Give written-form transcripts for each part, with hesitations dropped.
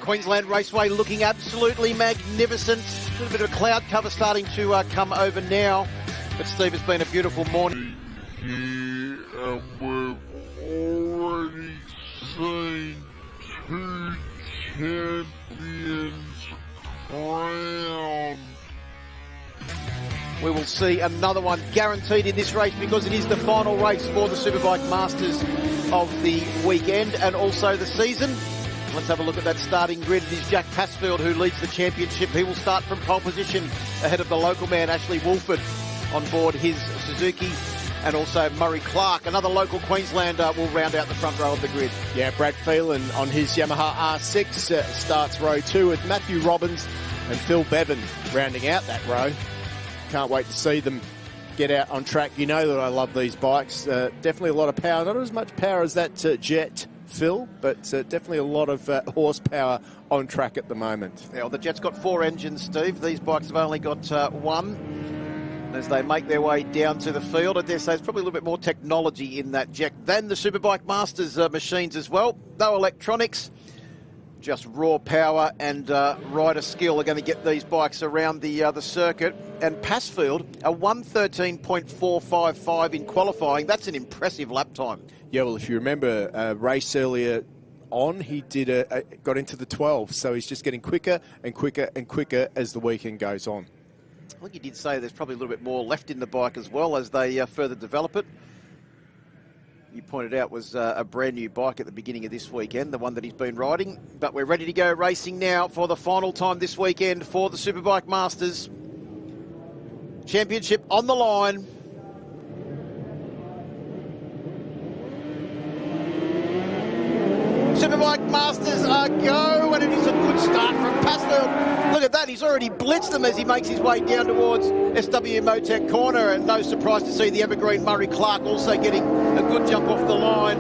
Queensland Raceway looking absolutely magnificent. A little bit of cloud cover starting to come over now. But Steve, it's been a beautiful morning. We've already seen two champions crowned. We will see another one guaranteed in this race because it is the final race for the Superbike Masters of the weekend and also the season. Let's have a look at that starting grid. It is Jack Passfield who leads the championship. He will start from pole position ahead of the local man, Ashley Woolford, on board his Suzuki. And also Murray Clark, another local Queenslander, will round out the front row of the grid. Yeah, Brad Phelan on his Yamaha R6 starts row 2 with Matthew Robbins and Phil Bevan rounding out that row. Can't wait to see them get out on track. You know that I love these bikes. Definitely a lot of power. Not as much power as that Jet, Phil, but definitely a lot of horsepower on track at the moment. Yeah, well, the Jet's got 4 engines, Steve. These bikes have only got 1. As they make their way down to the field, I dare say there's probably a little bit more technology in that Jet than the Superbike Masters machines as well. No electronics, just raw power and rider skill are going to get these bikes around the circuit. And Passfield, a 1:13.455 in qualifying. That's an impressive lap time. Yeah, well, if you remember a race earlier on, he did got into the 12, so he's just getting quicker and quicker and quicker as the weekend goes on. I think you did say there's probably a little bit more left in the bike as well as they further develop it. You pointed out was a brand new bike at the beginning of this weekend, the one that he's been riding. But we're ready to go racing now for the final time this weekend for the Superbike Masters. Championship on the line. Superbike Masters are go, and it is a good start from Passfield. Look at that, he's already blitzed them as he makes his way down towards SW Motec corner, and no surprise to see the evergreen Murray Clark also getting a good jump off the line.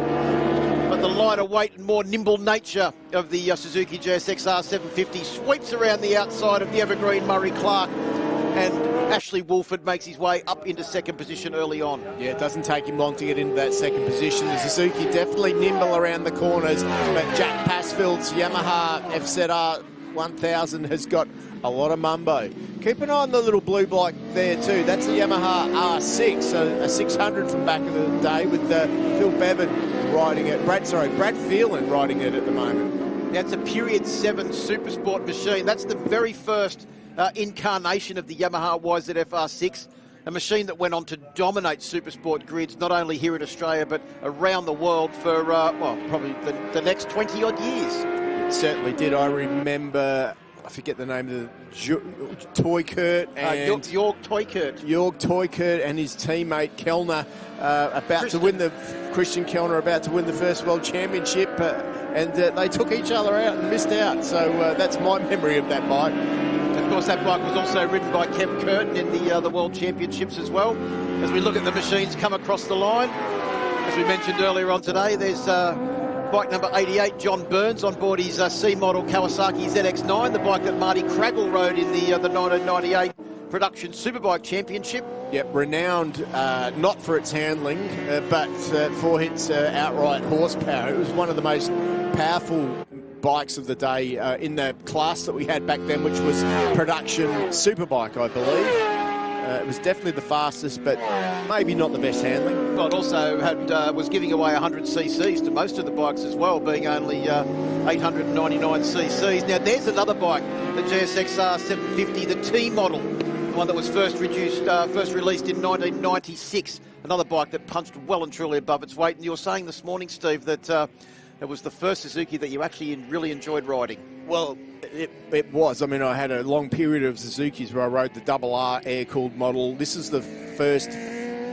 But the lighter weight and more nimble nature of the Suzuki JSX-R 750 sweeps around the outside of the evergreen Murray Clark, and Ashley Woolford makes his way up into second position early on. Yeah, it doesn't take him long to get into that second position. The Suzuki definitely nimble around the corners, but Jack Passfield's Yamaha FZR 1000 has got a lot of mumbo. Keep an eye on the little blue bike there too. That's the Yamaha R6, a 600 from back in the day with Phil Bevan riding it. Brad Phelan riding it at the moment. That's a Period 7 Supersport machine. That's the very first incarnation of the Yamaha YZF R6, a machine that went on to dominate Supersport grids, not only here in Australia, but around the world for, well, probably the next 20-odd years. It certainly did. I remember, I forget the name of the Toykert and Jörg Toykert. Jörg Toykert and his teammate Kellner Christian Kellner about to win the first World Championship, and they took each other out and missed out. So that's my memory of that bike. Of course, that bike was also ridden by Kev Curtin in the World Championships as well. As we look at the machines come across the line, as we mentioned earlier on today, there's bike number 88, John Burns, on board his C-model Kawasaki ZX-9, the bike that Marty Craggle rode in the 1998 Production Superbike Championship. Yep, renowned not for its handling, but for its outright horsepower. It was one of the most powerful bikes of the day in the class that we had back then, which was Production Superbike, I believe. It was definitely the fastest, but maybe not the best handling. Well, it also was giving away 100 cc's to most of the bikes as well, being only 899 cc's. Now, there's another bike, the JSX-R 750, the T model, the one that was first released in 1996. Another bike that punched well and truly above its weight. And you were saying this morning, Steve, that it was the first Suzuki that you actually really enjoyed riding. Well, it was. I mean, I had a long period of Suzukis where I rode the RR air-cooled model. This is the first,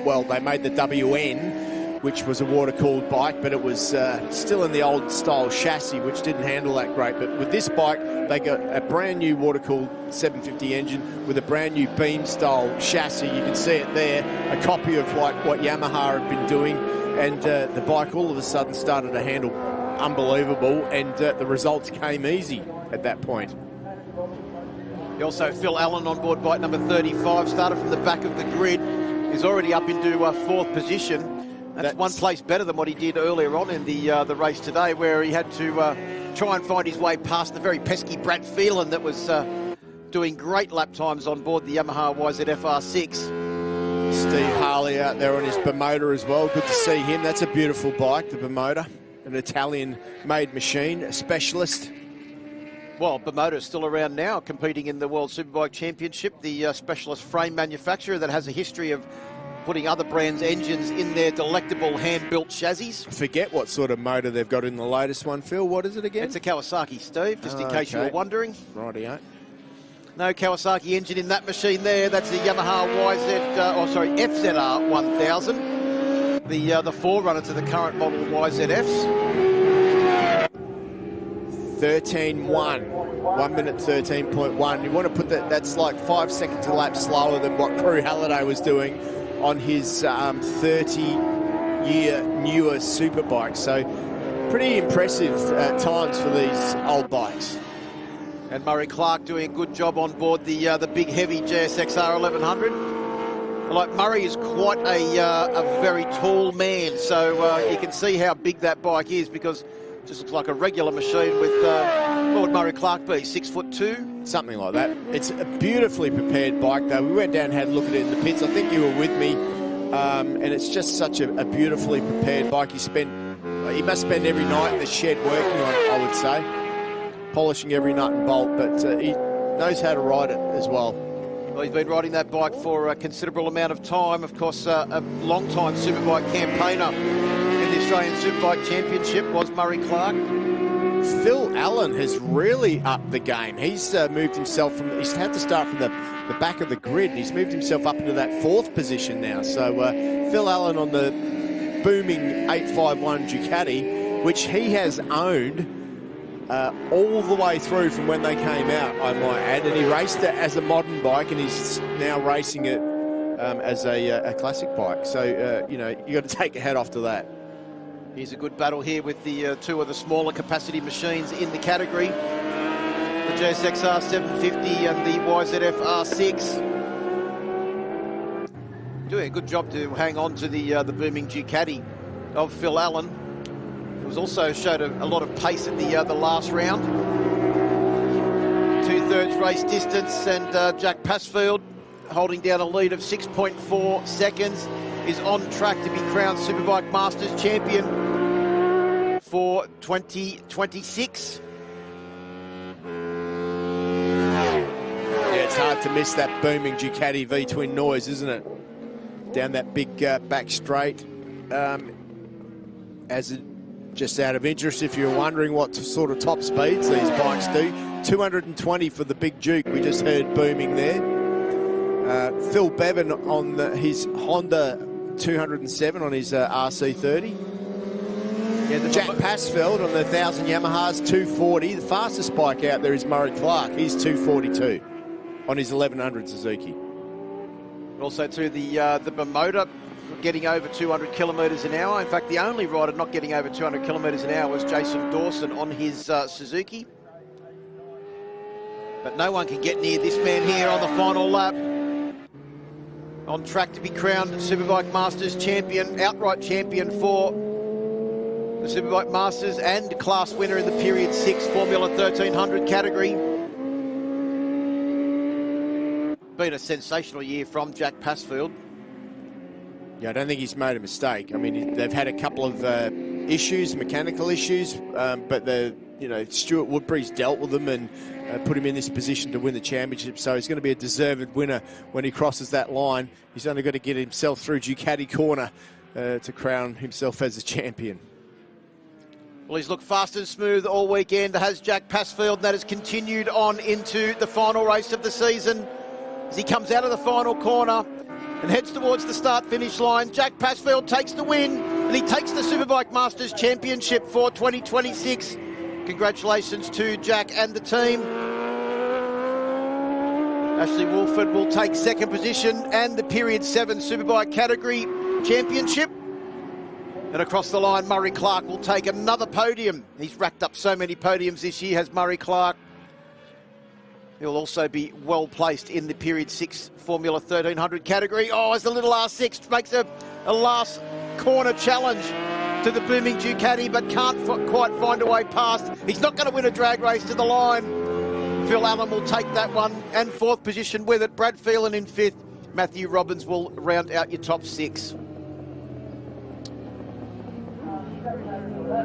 well, they made the WN, which was a water-cooled bike, but it was still in the old-style chassis, which didn't handle that great. But with this bike, they got a brand-new water-cooled 750 engine with a brand-new beam-style chassis. You can see it there, a copy of like what Yamaha had been doing, and the bike all of a sudden started to handle unbelievable, and the results came easy at that point. Also, Phil Allen on board bike number 35, started from the back of the grid, is already up into fourth position. That's one place better than what he did earlier on in the race today, where he had to try and find his way past the very pesky Brad Phelan that was doing great lap times on board the Yamaha YZF R6. Steve Harley out there on his Bermuda as well. Good to see him. That's a beautiful bike, the Bermuda. An Italian-made machine, a specialist. Well, Bermuda is still around now, competing in the World Superbike Championship, the specialist frame manufacturer that has a history of putting other brands' engines in their delectable hand-built chassis. I forget what sort of motor they've got in the latest one, Phil. What is it again? It's a Kawasaki, Steve, just in case you were wondering. Rightio. No Kawasaki engine in that machine there. That's the Yamaha FZR 1000, the forerunner to the current model YZFs. 13.1, 1 minute 13.1. You want to put that's like 5 seconds a lap slower than what Crew Halliday was doing on his 30-year newer superbike. So pretty impressive times for these old bikes. And Murray Clark doing a good job on board the big heavy JSXR 1100. Like, Murray is quite a very tall man, so you can see how big that bike is, because it just looks like a regular machine with, what would Murray Clark be, 6'2"? Something like that. It's a beautifully prepared bike, though. We went down and had a look at it in the pits. I think you were with me, and it's just such a beautifully prepared bike. He must spend every night in the shed working on it, I would say, polishing every nut and bolt, but he knows how to ride it as well. Well, he's been riding that bike for a considerable amount of time. Of course, a long-time superbike campaigner in the Australian Superbike Championship was Murray Clark. Phil Allen has really upped the game. He's moved himself he's had to start from the back of the grid. He's moved himself up into that 4th position now. So Phil Allen on the booming 851 Ducati, which he has owned all the way through from when they came out, I might add. And he raced it as a modern bike, and he's now racing it as a classic bike. So, you know, you got to take your hat off to that. Here's a good battle here with the two of the smaller capacity machines in the category. The JSXR 750 and the YZF R6. Doing a good job to hang on to the booming Ducati of Phil Allen. It was also showed a lot of pace at the last round. 2/3 race distance, and Jack Passfield, holding down a lead of 6.4 seconds, is on track to be crowned Superbike Masters champion for 2026. Yeah, it's hard to miss that booming Ducati V-twin noise, isn't it? Down that big back straight. Just out of interest, if you're wondering what sort of top speeds these bikes do, 220 for the Big Duke, we just heard booming there. Phil Bevan on his Honda 207 on his RC30. Yeah, Jack Passfield on the 1000 Yamahas 240. The fastest bike out there is Murray Clark. He's 242 on his 1100 Suzuki. Also to the Bermuda, getting over 200 kilometres an hour. In fact, the only rider not getting over 200 kilometres an hour was Jason Dawson on his Suzuki. But no one can get near this man here on the final lap. On track to be crowned Superbike Masters champion, outright champion for the Superbike Masters and class winner in the Period 6 Formula 1300 category. Been a sensational year from Jack Passfield. Yeah, I don't think he's made a mistake. I mean, they've had a couple of issues, mechanical issues, but Stuart Woodbury's dealt with them and put him in this position to win the championship. So he's going to be a deserved winner when he crosses that line. He's only got to get himself through Ducati corner to crown himself as a champion. Well, he's looked fast and smooth all weekend, has Jack Passfield, and that has continued on into the final race of the season. As he comes out of the final corner and heads towards the start-finish line, Jack Passfield takes the win, and he takes the Superbike Masters Championship for 2026. Congratulations to Jack and the team. Ashley Wolford will take second position and the Period 7 Superbike category championship. And across the line, Murray Clark will take another podium. He's racked up so many podiums this year, has Murray Clark. He'll also be well placed in the Period 6 Formula 1300 category. Oh, as the little R6 makes a last corner challenge to the booming Ducati, but can't quite find a way past. He's not going to win a drag race to the line. Phil Allen will take that one, and fourth position with it. Brad Phelan in fifth. Matthew Robbins will round out your top six.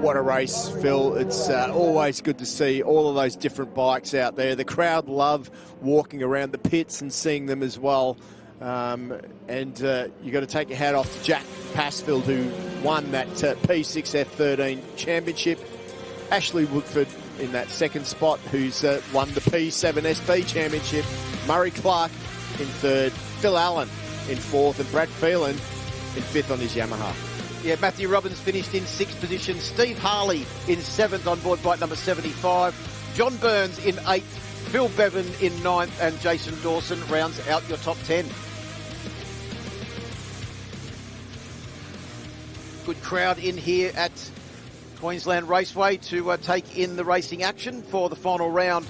What a race, Phil. It's always good to see all of those different bikes out there. The crowd love walking around the pits and seeing them as well. And you've got to take your hat off to Jack Passfield, who won that P6F13 championship. Ashley Woodford in that second spot, who's won the P7SB championship. Murray Clark in third. Phil Allen in fourth. And Brad Phelan in fifth on his Yamaha. Yeah, Matthew Robbins finished in sixth position. Steve Harley in seventh on board bike number 75. John Burns in eighth. Phil Bevan in ninth. And Jason Dawson rounds out your top 10. Good crowd in here at Queensland Raceway to take in the racing action for the final round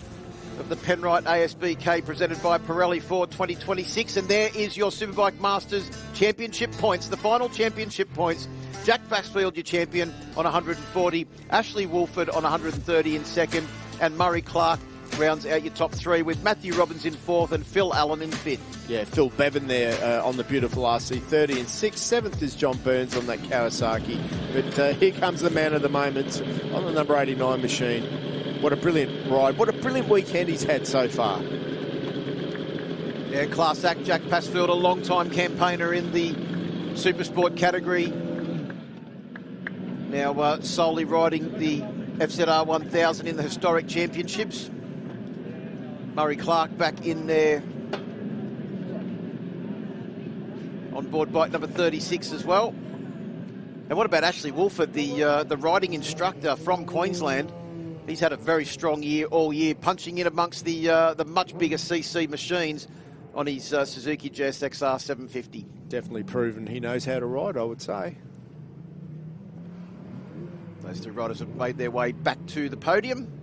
of the Penrite ASBK presented by Pirelli Ford 2026. And there is your Superbike Masters Championship points, the final championship points. Jack Passfield, your champion, on 140. Ashley Woolford on 130 in second. And Murray Clark rounds out your top three with Matthew Robbins in fourth and Phil Allen in fifth. Yeah, Phil Bevan there on the beautiful RC30 in sixth. Seventh is John Burns on that Kawasaki. But here comes the man of the moment on the number 89 machine. What a brilliant ride. What a brilliant weekend he's had so far. Yeah, class act. Jack Passfield, a long-time campaigner in the Supersport category. Now solely riding the FZR 1000 in the historic championships. Murray Clark back in there on board bike number 36 as well. And what about Ashley Woolford, the riding instructor from Queensland? He's had a very strong year all year, punching in amongst the much bigger CC machines on his Suzuki GSX-R 750. Definitely proven he knows how to ride, I would say. Those two riders have made their way back to the podium.